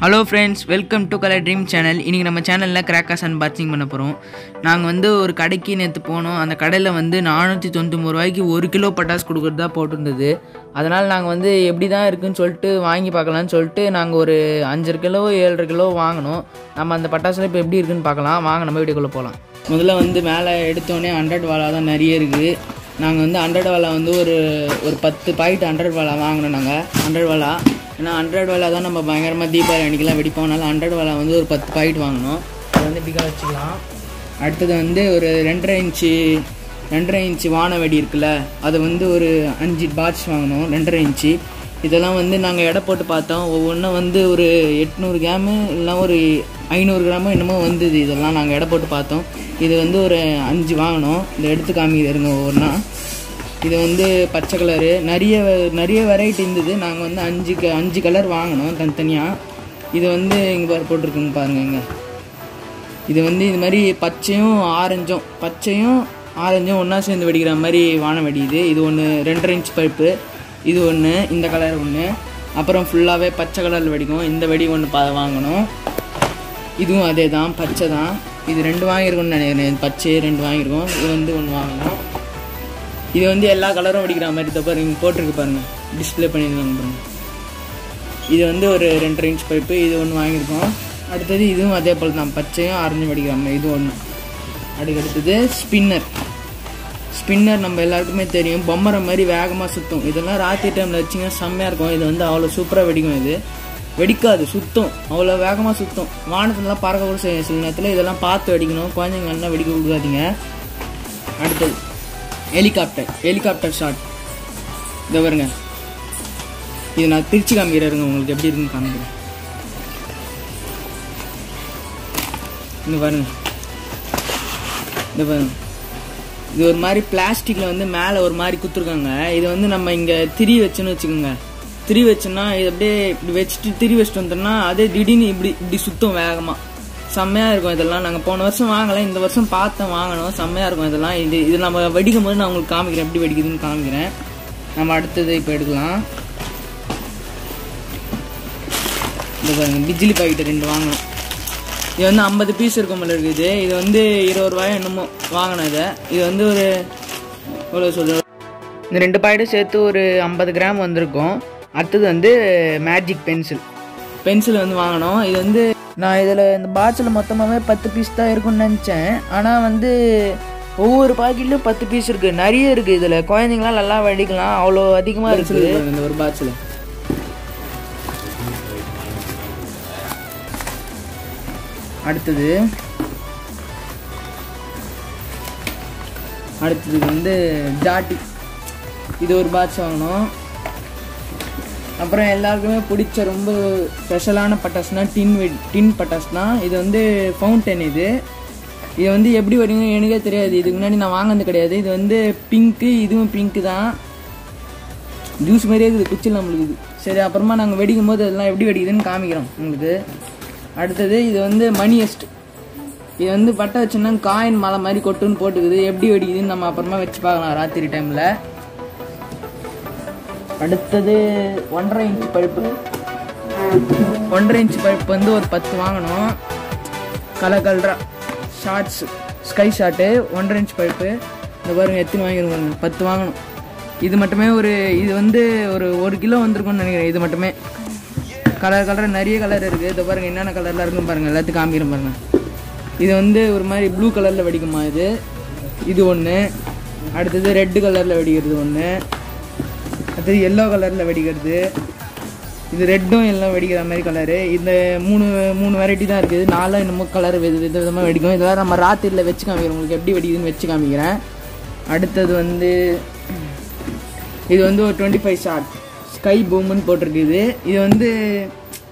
Hello friends, welcome to colour dream channel. இன்றைக்கி நம்ம சேனலில் கிராக்கர்ஸ் அன்பாக்சிங் பண்ண போகிறோம். நாங்கள் வந்து ஒரு கடைக்கு நேற்று போனோம். அந்த கடையில் வந்து 499 ரூபாய்க்கு 1 கிலோ பட்டாசு கொடுக்குறதா போட்டிருந்தது. அதனால் நாங்கள் வந்து எப்படி தான் இருக்குதுன்னு சொல்லிட்டு வாங்கி பார்க்கலான்னு சொல்லிட்டு நாங்கள் ஒரு 5 கிலோ 7 கிலோ வாங்கினோம். நம்ம அந்த பட்டாசுல இப்போ எப்படி இருக்குதுன்னு பார்க்கலாம். வாங்க நம்ம வீடியோக்குள்ளே போகலாம். முதல்ல வந்து மேலே எடுத்தோடனே 100 வாலா தான் நிறைய இருக்குது. நாங்கள் வந்து 100 வாலா வந்து ஒரு 10 பாக்கெட் 100 வாலா வாங்கினோம். நாங்கள் 100 வாலா, ஏன்னா 100 வாலா தான் நம்ம பயங்கரமாக தீபாவளி அன்றைக்கெலாம் வெடிப்போம். அதனால் 100 வாலா வந்து ஒரு 10 பாக்கெட் வாங்கினோம். அதை வந்து இப்படிக்காக வச்சுக்கலாம். அடுத்தது வந்து ஒரு 2.5 இன்ச்சு வான வெடி இருக்குல்ல, அதை வந்து ஒரு 5 பாட்ச் வாங்கினோம். 2.5 இன்ச்சு. இதெல்லாம் வந்து நாங்கள் எடை போட்டு பார்த்தோம். ஒவ்வொன்றும் வந்து ஒரு 800 கிராமு இல்லைனா ஒரு 500 கிராமு என்னமோ வந்தது. இதெல்லாம் நாங்கள் எடை போட்டு பார்த்தோம். இது வந்து ஒரு 5 வாங்கினோம். இதை எடுத்து காமிக்கிறதுங்க ஒவ்வொன்றா. இது வந்து பச்சை கலரு, நிறைய வெரைட்டி இருந்தது. நாங்கள் வந்து 5 கலர் வாங்கினோம் தனித்தனியாக. இது வந்து இங்கே போட்டிருக்குங்க பாருங்கள். இங்கே இது வந்து இது மாதிரி பச்சையும் ஆரஞ்சும் ஒன்றா சேர்ந்து வெடிக்கிற மாதிரி வான வெடி. இது ஒன்று 2.5 இன்ச் பைப்பு. இது ஒன்று, இந்த கலர் ஒன்று. அப்புறம் ஃபுல்லாகவே பச்சை கலரில் வெடிக்கும். இந்த வெடி ஒன்று வாங்கணும். இதுவும் அதே தான், பச்சை தான். இது 2 வாங்கியிருக்கோம்னு நினைக்கிறேன். பச்சையே 2 வாங்கியிருக்கோம். இது வந்து ஒன்று வாங்கணும். இது வந்து எல்லா கலரும் வெடிக்கிற மாதிரி தப்பாரு இங்கே போட்டிருக்கு பாருங்கள், டிஸ்பிளே பண்ணியிருக்காங்க பாருங்கள். இது வந்து ஒரு 2.5 இன்ச் பைப்பு. இது ஒன்று வாங்கியிருக்கோம். அடுத்தது இதுவும் அதே போல் தான், பச்சையும் ஆரஞ்சும் வெடிக்கிற மாதிரி. இது ஒன்று. அடுத்தது ஸ்பின்னர் நம்ம எல்லாருக்குமே தெரியும். பொம்மரை மாதிரி வேகமாக சுற்றும். இதெல்லாம் ராத்திரி டைமில் வச்சிங்கன்னா செம்மையாக இருக்கும். இது வந்து அவ்வளோ சூப்பராக வெடிக்கும். இது வெடிக்காது, சுத்தம், அவ்வளோ வேகமாக சுத்தம். வானத்துலாம் பறக்க கூட சில நேரத்தில். இதெல்லாம் பார்த்து வெடிக்கணும். குழந்தைங்க எல்லாம் வெடிக்க கொடுக்காதீங்க. அடுத்தது ஹெலிகாப்டர் ஷாட். இதை பாருங்க, இது நான் பிரித்து காமிக்கிறேங்க உங்களுக்கு எப்படி இருக்குன்னு காமிக்கிறேன். இங்கே பாருங்க, இது ஒரு மாதிரி பிளாஸ்டிக்கில் வந்து மேலே ஒரு மாதிரி குத்துருக்காங்க. இது வந்து நம்ம இங்கே திரி வச்சுன்னு வச்சுக்கோங்க. திரி வச்சோன்னா இது அப்படியே இப்படி வச்சுட்டு திரி வச்சுட்டு வந்தோம்னா அதே திடீர்னு இப்படி சுத்தம் வேகமாக. செம்மையாக இருக்கும். இதெல்லாம் நாங்கள் போன வருஷம் வாங்கலை, இந்த வருஷம் பார்த்தேன் வாங்கணும். செம்மையாக இருக்கும் இதெல்லாம். இது நம்ம வெடிக்கும் போது நான் உங்களுக்கு காமிக்கிறேன், எப்படி வெடிக்குதுன்னு காமிக்கிறேன். நம்ம அடுத்தது இப்போ எடுக்கலாம். இந்த பாருங்க, பிஜிலி பாக்கெட்டு 2 வாங்கணும். இது வந்து 50 பீஸ் இருக்கும் போல இருக்குது. இது வந்து 20 ரூபாய் என்னமோ வாங்கினேன். இது வந்து ஒரு சொல்ற இந்த 2 பாக்கெட்டும் சேர்த்து ஒரு 50 கிராம் வந்திருக்கும். அடுத்தது வந்து மேஜிக் பென்சில் வந்து வாங்கினோம். இது வந்து நான் இதில் இந்த பாக்ஸில் மொத்தமாகவே 10 பீஸ் தான் இருக்குன்னு நினச்சேன். ஆனால் வந்து ஒவ்வொரு பாக்கெட்லையும் 10 பீஸ் இருக்குது. நிறைய இருக்குது. இதில் குழந்தைங்களாம் நல்லா வெடிக்கலாம், அவ்வளோ அதிகமாக இருக்குது இந்த ஒரு பாக்ஸில். அடுத்தது வந்து ஜாட்டி. இது ஒரு பாக்ஸ் வாங்கணும். அப்புறம் எல்லாருக்குமே பிடிச்ச ரொம்ப ஸ்பெஷலான பட்டாசுனா டின் பட்டாசு தான். இது வந்து ஃபவுண்டன். இது வந்து எப்படி வெடிங்க எனக்கே தெரியாது. இதுக்கு முன்னாடி நான் வாங்கினது கிடையாது. இது வந்து பிங்க்கு, இதுவும் பிங்க்கு தான். ஜூஸ் மாதிரியே இருக்குது, குச்சில் நம்மளுக்கு இது. சரி, அப்புறமா நாங்கள் வெடிக்கும் போது அதெல்லாம் எப்படி வெடிக்குதுன்னு காமிக்கிறோம் உங்களுக்கு. அடுத்தது இது வந்து மணியஸ்ட். இது வந்து பட்டை வச்சோன்னா காயின் மலை மாதிரி கொட்டுன்னு போட்டுக்குது. எப்படி வெடிக்குதுன்னு நம்ம அப்புறமா வச்சு பார்க்கலாம் ராத்திரி டைமில். அடுத்தது 1.5 இன்ச் பைப்பு. 1.5 இன்ச் பைப்பு வந்து ஒரு 10 வாங்கணும். கலரா ஷார்ட்ஸ், ஸ்கை ஷாட்டு 1.5 இன்ச் பைப்பு. இந்த பாருங்க எத்தனை வாங்கிருக்கோங்க, 10 வாங்கணும். இது மட்டுமே இது வந்து ஒரு கிலோ வந்திருக்கும்னு நினைக்கிறேன். இது மட்டுமே கலர் நிறைய கலர் இருக்குது. இதை பாருங்கள் என்னென்ன கலரில் இருக்குன்னு பாருங்கள், எல்லாத்துக்கும் காமிக்கிறேன் பாருங்கள். இது வந்து ஒரு மாதிரி ப்ளூ கலரில் வெடிக்குமா இது ஒன்று. அடுத்தது ரெட்டு கலரில் வெடிக்கிறது ஒன்று. அடுத்தது எல்லோ கலரில் வெடிக்கிறது. இது ரெட்டும் எல்லாம் வெடிக்கிற மாதிரி கலரு. இந்த மூணு வெரைட்டி தான் இருக்குது. 4 என்னமோ கலர் விதமாக வெடிக்கும். இதெல்லாம் நம்ம ராத்திரியில் வச்சு காமிக்கிறோம் உங்களுக்கு எப்படி வெடிக்குதுன்னு வச்சு காமிக்கிறேன். அடுத்தது வந்து இது வந்து ஒரு 25 ஷாட் ஸ்கை பூம்னு போட்டிருக்குது. இது வந்து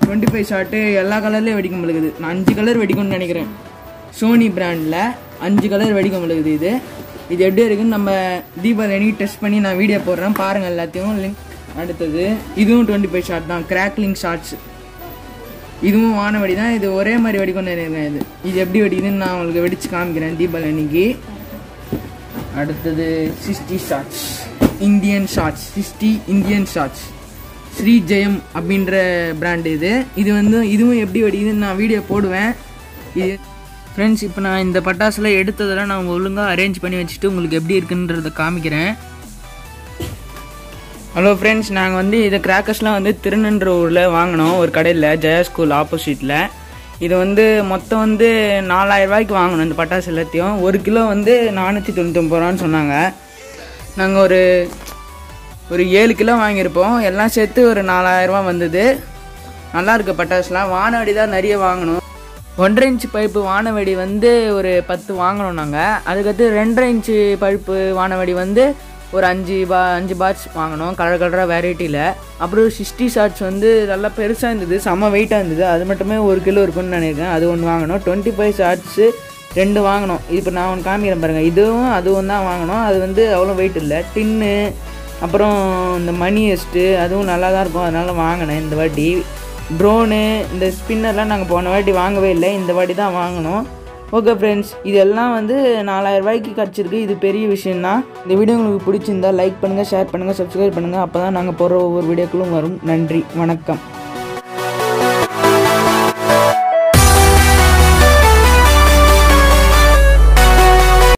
25 ஷாட்டு எல்லா கலர்லேயும் வெடிக்க முடியுது. நான் 5 கலர் வெடிக்கும்னு நினைக்கிறேன். சோனி பிராண்டில் 5 கலர் வெடிக்க முடியுது. இது எப்படி இருக்குன்னு நம்ம தீபாவளி அன்னைக்கு டெஸ்ட் பண்ணி நான் வீடியோ போடுறேன், பாருங்கள் எல்லாத்தையும் லிங்க். அடுத்தது இதுவும் 25 ஷாட் தான், கிராக்லிங் ஷாட்ஸ். இதுவும் வானவெடி தான். இது ஒரே மாதிரி வெடிக்கும்னு நினைக்கிறேன். இது எப்படி வெடிக்குதுன்னு நான் உங்களுக்கு வெடித்து காமிக்கிறேன் தீபாவளி அன்னைக்கு. அடுத்தது 60 shots Indian shots. 60 Indian shots. Sri Jayam அப்படின்ற பிராண்டு இது வந்து இதுவும் எப்படி வெடிக்குதுன்னு நான் வீடியோ போடுவேன். இது ஃப்ரெண்ட்ஸ், இப்போ நான் இந்த பட்டாசுலாம் எடுத்ததெல்லாம் நான் ஒழுங்காக அரேஞ்ச் பண்ணி வச்சுட்டு உங்களுக்கு எப்படி இருக்குன்றதை காமிக்கிறேன். ஹலோ ஃப்ரெண்ட்ஸ், நாங்கள் வந்து இதை கிராக்கர்ஸ்லாம் வந்து திருநின்றவூரில் வாங்கினோம், ஒரு கடையில், ஜெயா ஸ்கூல் ஆப்போசிட்டில். இது வந்து மொத்தம் வந்து 4000 ரூபாய்க்கு வாங்கணும் இந்த பட்டாசு எல்லாத்தையும். 1 கிலோ வந்து 499 ரூபான்னு சொன்னாங்க. நாங்கள் ஒரு 7 கிலோ வாங்கியிருப்போம். எல்லாம் சேர்த்து ஒரு 4000 ரூபா வந்தது. நல்லாயிருக்கு பட்டாசுலாம். வானவெடி தான் நிறைய வாங்கணும். 1.5 இன்ச்சு பைப்பு வானவெடி வந்து ஒரு 10 வாங்கினோம் நாங்கள். அதுக்கடுத்து 2.5 இன்ச்சு பைப்பு வானவெடி வந்து ஒரு 5 பாட்ச் வாங்கினோம், கலராக வெரைட்டியில். அப்புறம் 60 ஷாட்ஸ் வந்து நல்லா பெருசாக இருந்தது, செம்ம வெயிட்டாக இருந்தது. அது மட்டுமே 1 கிலோ இருக்குன்னு நினைக்கிறேன். அது ஒன்று வாங்கினோம். 25 ஷாட்ஸு 2 வாங்கினோம். இப்போ நான் ஒன்று காமிக்கிறேன் பாருங்கள். இதுவும் அதுவும் தான் வாங்கினோம். அது வந்து அவ்வளோ வெயிட் இல்லை. டின்னு அப்புறம் இந்த மணி எஸ்ட்டு அதுவும் நல்லா தான் இருக்கும், அதனால் வாங்கினேன் இந்த வாட்டி. ட்ரோனு இந்த ஸ்பின்னர்லாம் நாங்கள் போன வாட்டி வாங்கவே இல்லை, இந்த வாட்டி தான் வாங்கினோம். ஓகே ஃப்ரெண்ட்ஸ், இதெல்லாம் வந்து 4000 ரூபாய்க்கு கிடச்சிருக்கு. இது பெரிய விஷயந்தான். இந்த வீடியோ உங்களுக்கு பிடிச்சிருந்தா லைக் பண்ணுங்கள், ஷேர் பண்ணுங்கள், சப்ஸ்கிரைப் பண்ணுங்கள். அப்போ தான் நாங்கள் போடுற ஒவ்வொரு வீடியோக்களும் வரும். நன்றி, வணக்கம்.